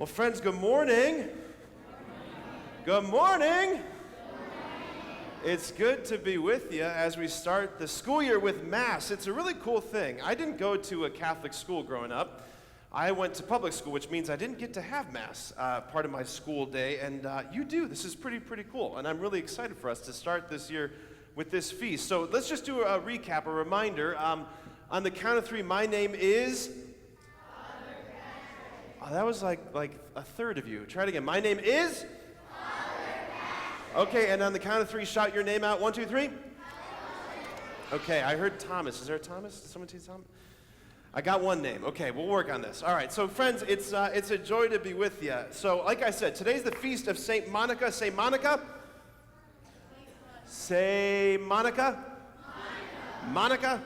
Well, friends, good morning. Good morning. It's good to be with you as we start the school year with Mass. It's a really cool thing. I didn't go to a Catholic school growing up. I went to public school, which means I didn't get to have Mass part of my school day, and you do. This is pretty cool, and I'm really excited for us to start this year with this feast. So let's just do a recap, a reminder. On the count of three, my name is... Oh, that was like a third of you. Try it again. My name is? Okay, and on the count of three, shout your name out. 1, 2, 3. Okay, I heard Thomas. Is there a Thomas? Did someone say Thomas? I got one name. Okay, we'll work on this. All right, so friends, it's a joy to be with you. So, like I said, today's the feast of Saint Monica. Say Monica. Say Monica. Monica.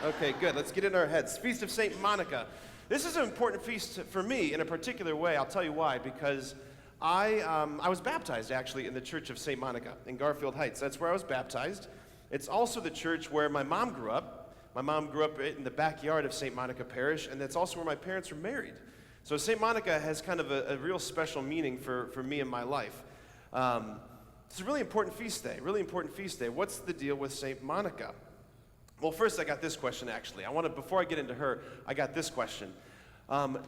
Okay, good. Let's get in our heads. Feast of Saint Monica. This is an important feast for me in a particular way. I'll tell you why. Because I was baptized, actually, in the Church of St. Monica in Garfield Heights. That's where I was baptized. It's also the church where my mom grew up. My mom grew up in the backyard of St. Monica Parish, and that's also where my parents were married. So St. Monica has kind of a real special meaning for me in my life. It's a really important feast day, What's the deal with St. Monica? Well, first I got this question, actually. Before I get into her, I got this question.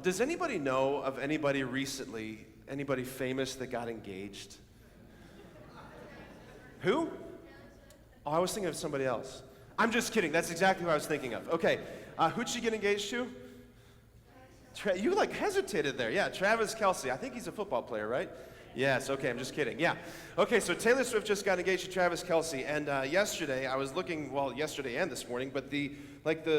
Does anybody know of anybody recently, anybody famous that got engaged? Who? Oh, I was thinking of somebody else. I'm just kidding. That's exactly who I was thinking of. Okay, who'd she get engaged to? You hesitated there. Yeah, Travis Kelce. I think he's a football player, right? Yes, okay, I'm just kidding. Yeah. Okay, so Taylor Swift just got engaged to Travis Kelce, and yesterday I was looking, yesterday and this morning, but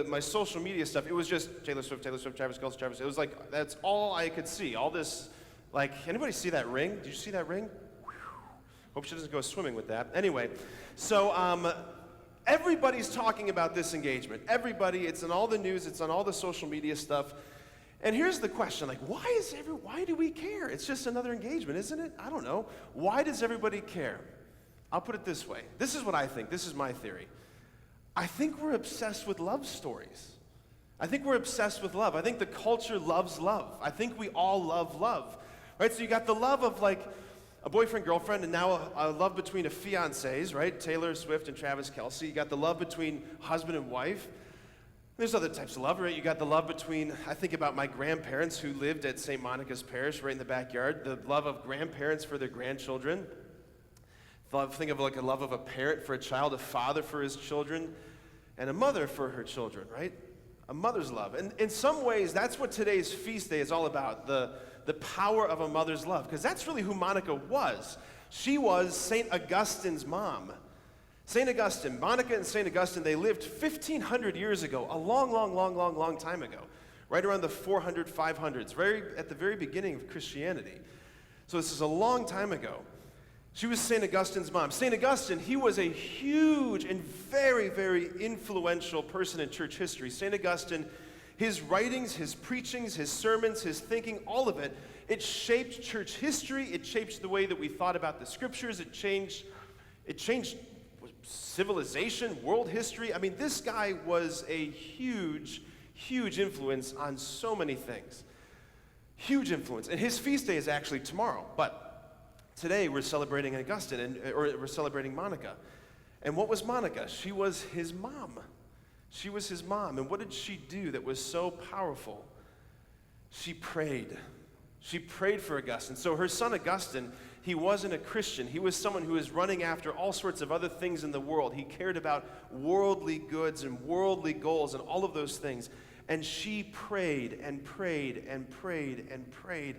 my social media stuff, it was just Taylor Swift, Travis Kelce, Travis. It was that's all I could see. All this, anybody see that ring? Did you see that ring? Whew. Hope she doesn't go swimming with that. Anyway, so everybody's talking about this engagement. Everybody, it's in all the news, it's on all the social media stuff. And here's the question, why do we care? It's just another engagement, isn't it? I don't know. Why does everybody care? I'll put it this way. This is what I think. This is my theory. I think we're obsessed with love stories. I think we're obsessed with love. I think the culture loves love. I think we all love love, right? So you got the love of a boyfriend, girlfriend, and now a love between a fiancés, right? Taylor Swift and Travis Kelce. You got the love between husband and wife. There's other types of love, right? You got the love between, I think about my grandparents who lived at St. Monica's Parish right in the backyard, the love of grandparents for their grandchildren. Think of a love of a parent for a child, a father for his children, and a mother for her children, right? A mother's love. And in some ways, that's what today's feast day is all about, the power of a mother's love, because that's really who Monica was. She was St. Augustine's mom. St. Augustine, Monica and St. Augustine, they lived 1,500 years ago, a long time ago, right around the 400, 500s, at the very beginning of Christianity. So this is a long time ago. She was St. Augustine's mom. St. Augustine, he was a huge and very influential person in church history. St. Augustine, his writings, his preachings, his sermons, his thinking, all of it, it shaped church history. It shaped the way that we thought about the scriptures. It changed civilization, world history. I mean, this guy was a huge influence on so many things. Huge influence. And his feast day is actually tomorrow. But today we're celebrating Augustine, or we're celebrating Monica. And what was Monica? She was his mom. She was his mom. And what did she do that was so powerful? She prayed. She prayed for Augustine. So her son Augustine, he wasn't a Christian. He was someone who was running after all sorts of other things in the world. He cared about worldly goods and worldly goals and all of those things. And she prayed and prayed and prayed and prayed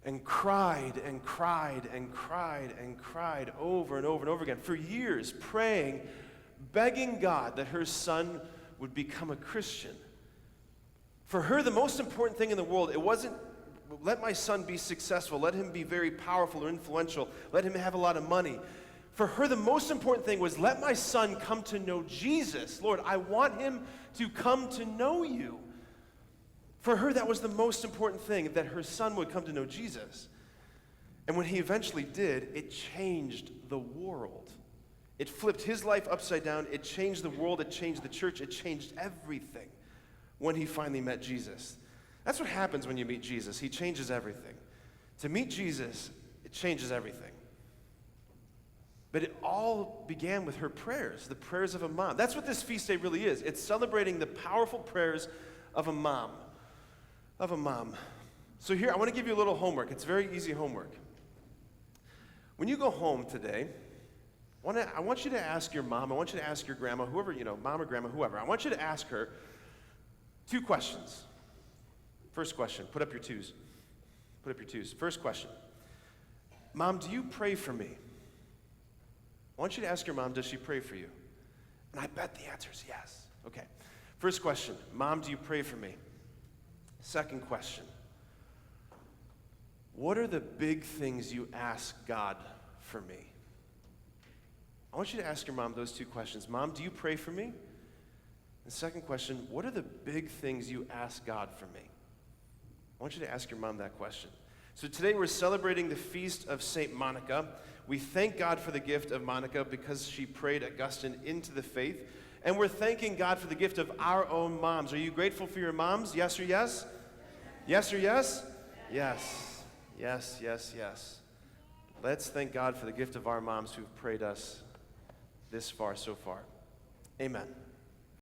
and cried and cried and cried and cried over and over and over again for years, praying, begging God that her son would become a Christian. For her, the most important thing in the world, it wasn't let my son be successful, let him be very powerful or influential, let him have a lot of money. For her, the most important thing was let my son come to know Jesus. Lord, I want him to come to know you. For her, that was the most important thing, that her son would come to know Jesus. And when he eventually did, it changed the world. It flipped his life upside down. It changed the world. It changed the church. It changed everything when he finally met Jesus. That's what happens when you meet Jesus. He changes everything. To meet Jesus, it changes everything. But it all began with her prayers, the prayers of a mom. That's what this feast day really is. It's celebrating the powerful prayers of a mom. Of a mom. So here, I want to give you a little homework. It's very easy homework. When you go home today, I want you to ask your mom, I want you to ask your grandma, whoever, mom or grandma, whoever. I want you to ask her 2 questions. First question, put up your twos. Put up your twos. First question. Mom, do you pray for me? I want you to ask your mom, does she pray for you? And I bet the answer is yes. Okay. First question, Mom, do you pray for me? Second question, what are the big things you ask God for me? I want you to ask your mom those 2 questions. Mom, do you pray for me? And second question, what are the big things you ask God for me? I want you to ask your mom that question. So today we're celebrating the feast of St. Monica. We thank God for the gift of Monica because she prayed Augustine into the faith. And we're thanking God for the gift of our own moms. Are you grateful for your moms? Yes or yes? Yes or yes? Yes. Yes, yes, yes. Let's thank God for the gift of our moms who've prayed us this far, so far. Amen.